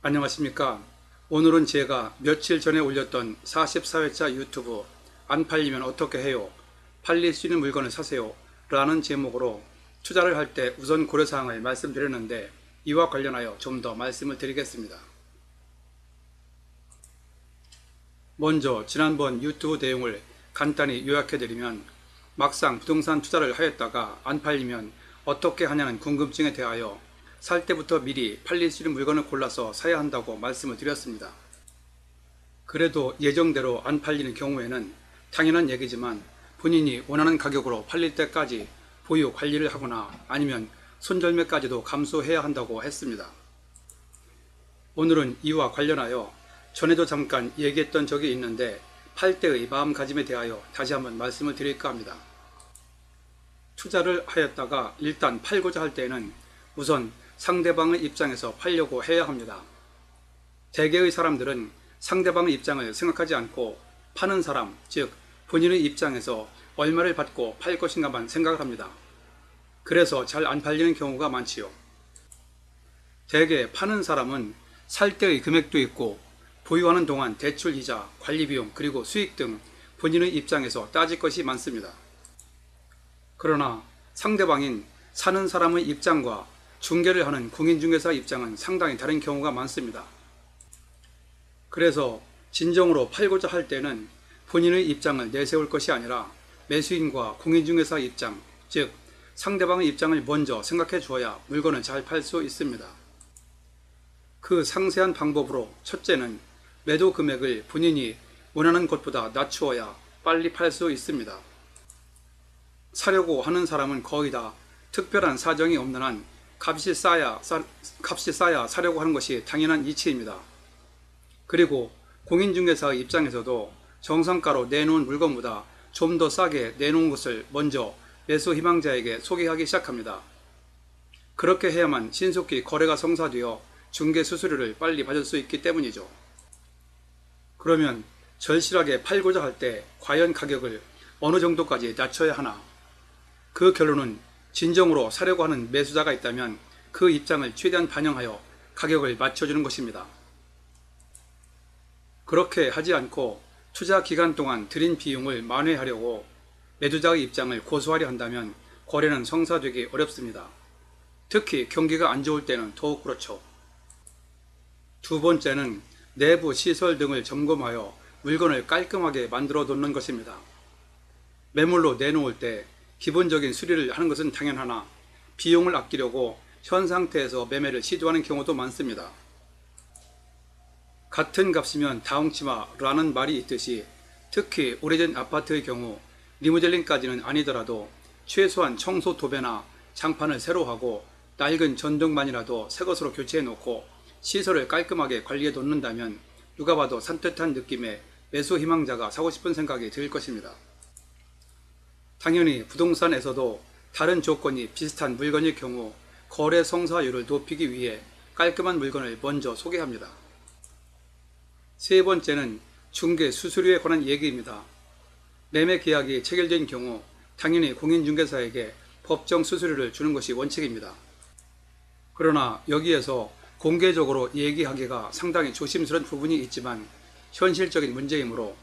안녕하십니까. 오늘은 제가 며칠 전에 올렸던 44회차 유튜브 안 팔리면 어떻게 해요? 팔릴 수 있는 물건을 사세요 라는 제목으로 투자를 할 때 우선 고려사항을 말씀드렸는데 이와 관련하여 좀 더 말씀을 드리겠습니다. 먼저 지난번 유튜브 내용을 간단히 요약해드리면 막상 부동산 투자를 하였다가 안 팔리면 어떻게 하냐는 궁금증에 대하여 살 때부터 미리 팔릴 수 있는 물건을 골라서 사야 한다고 말씀을 드렸습니다. 그래도 예정대로 안 팔리는 경우에는 당연한 얘기지만 본인이 원하는 가격으로 팔릴 때까지 보유 관리를 하거나 아니면 손절매까지도 감수해야 한다고 했습니다. 오늘은 이와 관련하여 전에도 잠깐 얘기했던 적이 있는데 팔 때의 마음가짐에 대하여 다시 한번 말씀을 드릴까 합니다. 투자를 하였다가 일단 팔고자 할 때는 우선 상대방의 입장에서 팔려고 해야 합니다. 대개의 사람들은 상대방의 입장을 생각하지 않고 파는 사람, 즉 본인의 입장에서 얼마를 받고 팔 것인가만 생각을 합니다. 그래서 잘 안 팔리는 경우가 많지요. 대개 파는 사람은 살 때의 금액도 있고 보유하는 동안 대출 이자, 관리비용, 그리고 수익 등 본인의 입장에서 따질 것이 많습니다. 그러나 상대방인 사는 사람의 입장과 중개를 하는 공인중개사 입장은 상당히 다른 경우가 많습니다. 그래서 진정으로 팔고자 할 때는 본인의 입장을 내세울 것이 아니라 매수인과 공인중개사 입장, 즉 상대방의 입장을 먼저 생각해 주어야 물건을 잘 팔 수 있습니다. 그 상세한 방법으로 첫째는 매도 금액을 본인이 원하는 것보다 낮추어야 빨리 팔 수 있습니다. 사려고 하는 사람은 거의 다 특별한 사정이 없는 한 값이 싸야 사려고 하는 것이 당연한 이치입니다. 그리고 공인중개사의 입장에서도 정상가로 내놓은 물건보다 좀 더 싸게 내놓은 것을 먼저 매수 희망자에게 소개하기 시작합니다. 그렇게 해야만 신속히 거래가 성사되어 중개 수수료를 빨리 받을 수 있기 때문이죠. 그러면 절실하게 팔고자 할 때 과연 가격을 어느 정도까지 낮춰야 하나? 그 결론은 진정으로 사려고 하는 매수자가 있다면 그 입장을 최대한 반영하여 가격을 맞춰주는 것입니다. 그렇게 하지 않고 투자 기간 동안 들인 비용을 만회하려고 매도자의 입장을 고수하려 한다면 거래는 성사되기 어렵습니다. 특히 경기가 안 좋을 때는 더욱 그렇죠. 두 번째는 내부 시설 등을 점검하여 물건을 깔끔하게 만들어 놓는 것입니다. 매물로 내놓을 때 기본적인 수리를 하는 것은 당연하나 비용을 아끼려고 현 상태에서 매매를 시도하는 경우도 많습니다. 같은 값이면 다홍치마라는 말이 있듯이 특히 오래된 아파트의 경우 리모델링까지는 아니더라도 최소한 청소 도배나 장판을 새로 하고 낡은 전등만이라도 새 것으로 교체해 놓고 시설을 깔끔하게 관리해 놓는다면 누가 봐도 산뜻한 느낌의 매수 희망자가 사고 싶은 생각이 들 것입니다. 당연히 부동산에서도 다른 조건이 비슷한 물건일 경우 거래 성사율을 높이기 위해 깔끔한 물건을 먼저 소개합니다. 세 번째는 중개 수수료에 관한 얘기입니다. 매매 계약이 체결된 경우 당연히 공인중개사에게 법정 수수료를 주는 것이 원칙입니다. 그러나 여기에서 공개적으로 얘기하기가 상당히 조심스러운 부분이 있지만 현실적인 문제이므로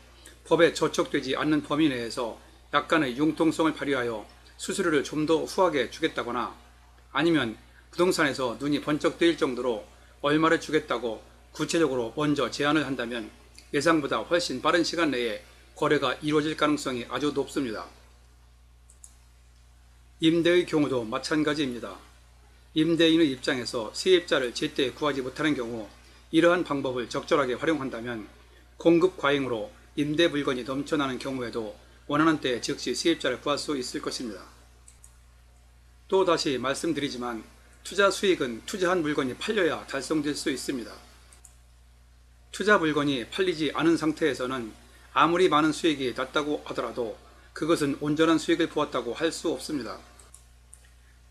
법에 저촉되지 않는 범위 내에서 약간의 융통성을 발휘하여 수수료를 좀 더 후하게 주겠다거나 아니면 부동산에서 눈이 번쩍 뜨일 정도로 얼마를 주겠다고 구체적으로 먼저 제안을 한다면 예상보다 훨씬 빠른 시간 내에 거래가 이루어질 가능성이 아주 높습니다. 임대의 경우도 마찬가지입니다. 임대인의 입장에서 세입자를 제때 구하지 못하는 경우 이러한 방법을 적절하게 활용한다면 공급 과잉으로 임대 물건이 넘쳐나는 경우에도 원하는 때에 즉시 세입자를 구할 수 있을 것입니다. 또 다시 말씀드리지만 투자 수익은 투자한 물건이 팔려야 달성될 수 있습니다. 투자 물건이 팔리지 않은 상태에서는 아무리 많은 수익이 났다고 하더라도 그것은 온전한 수익을 보았다고 할 수 없습니다.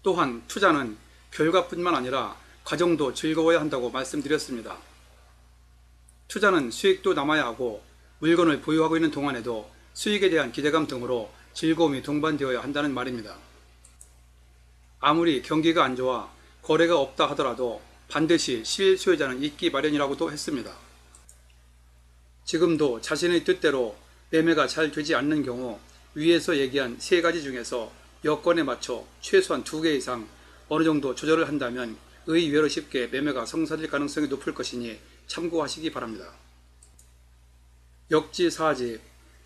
또한 투자는 결과뿐만 아니라 과정도 즐거워야 한다고 말씀드렸습니다. 투자는 수익도 남아야 하고 물건을 보유하고 있는 동안에도 수익에 대한 기대감 등으로 즐거움이 동반되어야 한다는 말입니다. 아무리 경기가 안 좋아 거래가 없다 하더라도 반드시 실소유자는 있기 마련이라고도 했습니다. 지금도 자신의 뜻대로 매매가 잘 되지 않는 경우 위에서 얘기한 세 가지 중에서 여건에 맞춰 최소한 2개 이상 어느 정도 조절을 한다면 의외로 쉽게 매매가 성사될 가능성이 높을 것이니 참고하시기 바랍니다. 역지사지,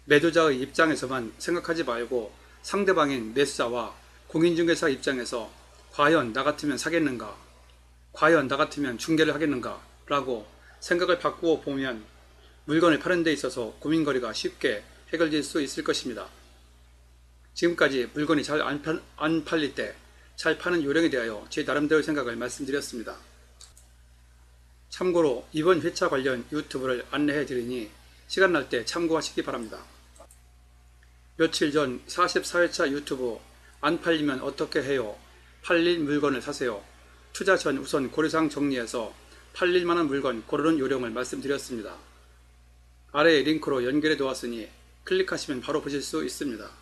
매도자의 입장에서만 생각하지 말고 상대방인 매수자와 공인중개사 입장에서 과연 나 같으면 사겠는가, 과연 나 같으면 중개를 하겠는가 라고 생각을 바꾸어 보면 물건을 파는 데 있어서 고민거리가 쉽게 해결될 수 있을 것입니다. 지금까지 물건이 잘 안 팔릴 때 잘 파는 요령에 대하여 제 나름대로 생각을 말씀드렸습니다. 참고로 이번 회차 관련 유튜브를 안내해 드리니 시간 날 때 참고하시기 바랍니다. 며칠 전 44회차 유튜브 안 팔리면 어떻게 해요? 팔릴 물건을 사세요. 투자 전 우선 고려사항 정리해서 팔릴 만한 물건 고르는 요령을 말씀드렸습니다. 아래에 링크로 연결해 두었으니 클릭하시면 바로 보실 수 있습니다.